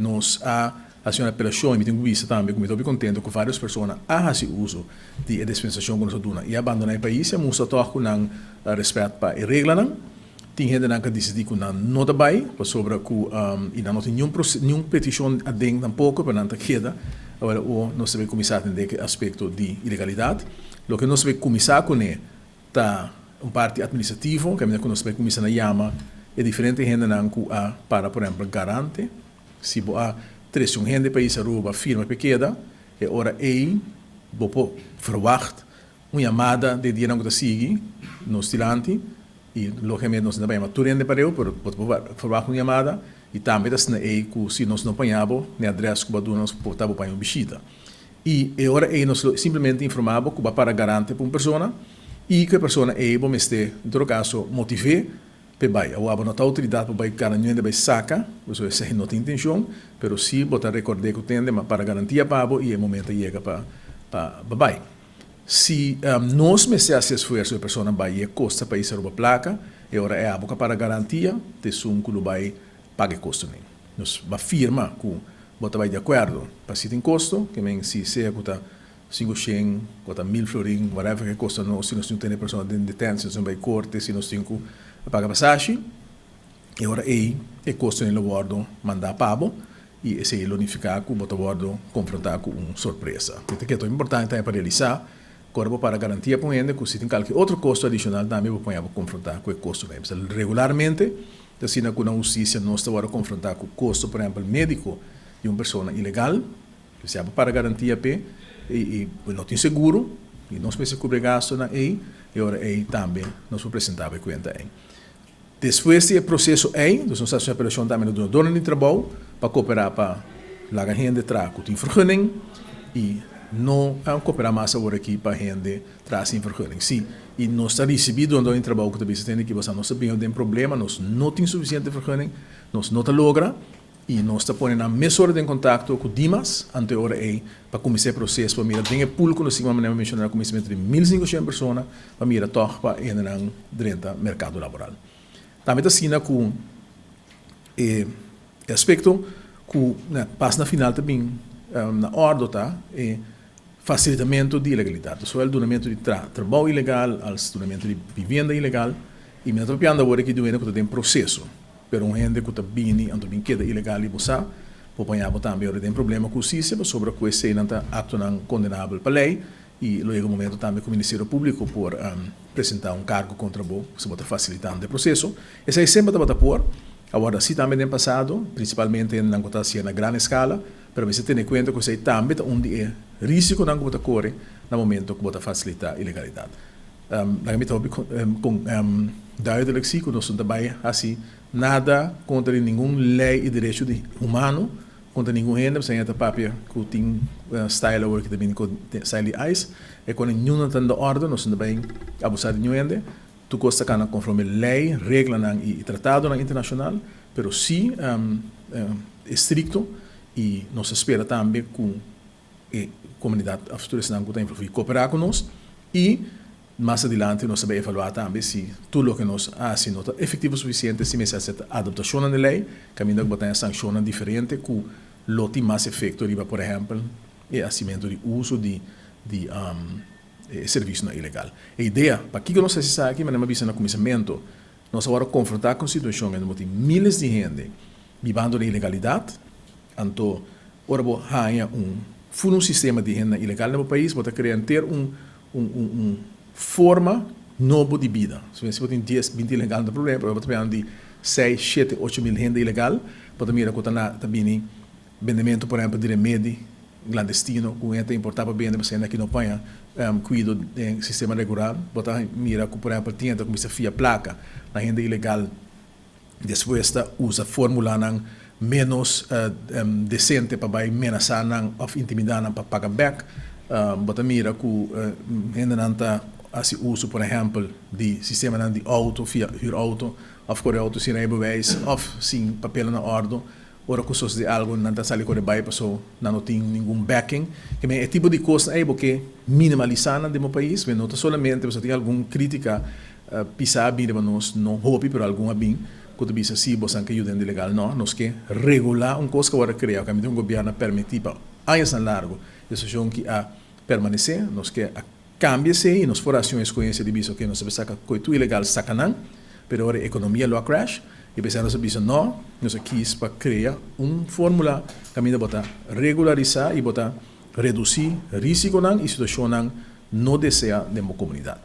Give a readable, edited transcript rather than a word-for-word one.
nós assim uma apelação e tenho visto também como estou contente com várias pessoas fazem uso de dispensação que nós damos e abandonar o país e mostra toque com respeito para a regra não tem gente que decide que não está bem sobre que e não tem nenhuma petição a dentro tampouco para não queda agora nós devemos começar a entender que aspecto de ilegalidade o que nós devemos começar com é tá parte administrativo que nós devemos começar a chamar é diferente gente que para por exemplo garante se há três gente para isso rouba firma pequena e ora vou verwacht uma chamada de dia que sigue no estilante e logicamente nós não vamos turende para eu por verwacht uma chamada e também das que se nós não apanhamos na adresse que nós portava para uma visita e ora nós simplesmente informamos que para garante para uma pessoa e que a pessoa vamos ter em todo caso motivar Pebai, a autoridade para o cara não é saca, isso é não tem intenção, mas sim botar recordar que tem para garantir para e o momento chega para bai. Se nós meses esforço a pessoa vai e custa para isso a placa, e ora é a boca para garantia, te sum que vai pagar custo nem. Nós vai firma que bota vai de acordo para se tem custo, que men se custa 500, custa 1000 florin, whatever que custa nós se nós não tem pessoa de detenção, se não vai corte, se nós tem paga passagem e agora é custo no bordo mandar pago e esse é unificar com o bordo confrontar com uma surpresa. Então que é importante para realizar corpo para garantia para ele que se tem qualquer outro custo adicional também para confrontar com o custo mesmo. Regularmente assim na justiça nós estamos a confrontar com o custo por exemplo médico de uma pessoa ilegal que se para garantia e não tem seguro e nós precisamos cobrir gasto na e agora também nós apresentava conta Depois do processo nós estamos a operação também do dono de trabalho para cooperar para a gente trazer com vergunning e não cooperar mais agora aqui para a gente trazer vergunning. Sim, e nós estamos recebendo um dono de trabalho que também tem que você não sabemos tem problema, nós não temos suficiente vergunning, nós não logra e nós estamos pondo a mesma de contato com Dimas ante hora para começar o processo para mirar tem público no segundo maneira mencionar começamento de 1500 pessoas para mirar toque para entrar dentro do mercado laboral. Também está com aspecto que passa na final também na ordem tá facilitamento de ilegalidade, só o donamento de trabalho ilegal, o donamento de vivenda ilegal e me estou pensando agora que doendo que tem processo, pero um gente que está bem ando bem queda ilegal e você apanhar também agora tem problema com justiça sobre que esse não está acto não condenável para lei e logo no momento também com o Ministério Público por apresentar um cargo contra o se bota facilitando o processo. Esse é sempre está por agora sim também no passado, principalmente na cotação na grande escala, para você ter em conta que você também onde é risco não bota corre no momento que bota facilitar a ilegalidade. Na minha com duidelijk zie que nós também assim nada contra nenhuma lei e direito humano contra nenhum renda, sem essa papel que tem style work também com style ice, e quando nenhum está na ordem, nós também abusar de nenhum renda, tu costa cana conforme lei, regra e tratado internacional, pero sim estricto e nós espera também com a comunidade africana que tem que cooperar conosco e mais adiante nós vamos evaluar também se tudo o que nós fazemos é efetivo o suficiente, se nós fazemos adaptação na lei, caminho que botar sanções diferentes que lo tem mais efeito, por exemplo, o acimento de uso de serviço ilegal. A ideia, para que nós fazemos aqui, mas não é no começamento, nós agora confrontar com a situação onde tem milhares de gente vivendo na ilegalidade, então, agora vamos um sistema de renda ilegal no país, vamos criar ter forma nova de vida. Se você tem 10, 20 ilegal, não tem problema, mas você tem 6, 7, 8 mil renda ilegal, pode mirar que também vendimento, por exemplo, de remédio clandestino, com gente importava bem, você ainda aqui não põe cuido do sistema regular, pode mirar que, por exemplo, tinha como se fia placa na renda ilegal, depois usa fórmula menos decente para ameaçar ou intimidar para pagar back, pode mirar que ainda não está assim uso, por exemplo, de sistema de auto, via auto, of corre auto sem bewijs, of sem papel na ordem, ora que de algo não está saindo corre bem, pessoa não tem nenhum backing, que é tipo de coisa aí porque minimalizar no país, mas não está solamente você tem alguma crítica pisar bem, mas não hobby, pero alguma bem, quando bisa se você que ajuda ilegal não, nós que regular coisa que agora criar, que o governo permitir para anos largo, essa situação que a permanecer, nós que a cambia-se e nós forações conhece de bisa que nós se saca coito ilegal sacanão, pero agora a economia lo crash, e pensando nós bisa não, nós quis para criar fórmula que botar regularizar e botar reduzir risco e situação não deseja de uma comunidade.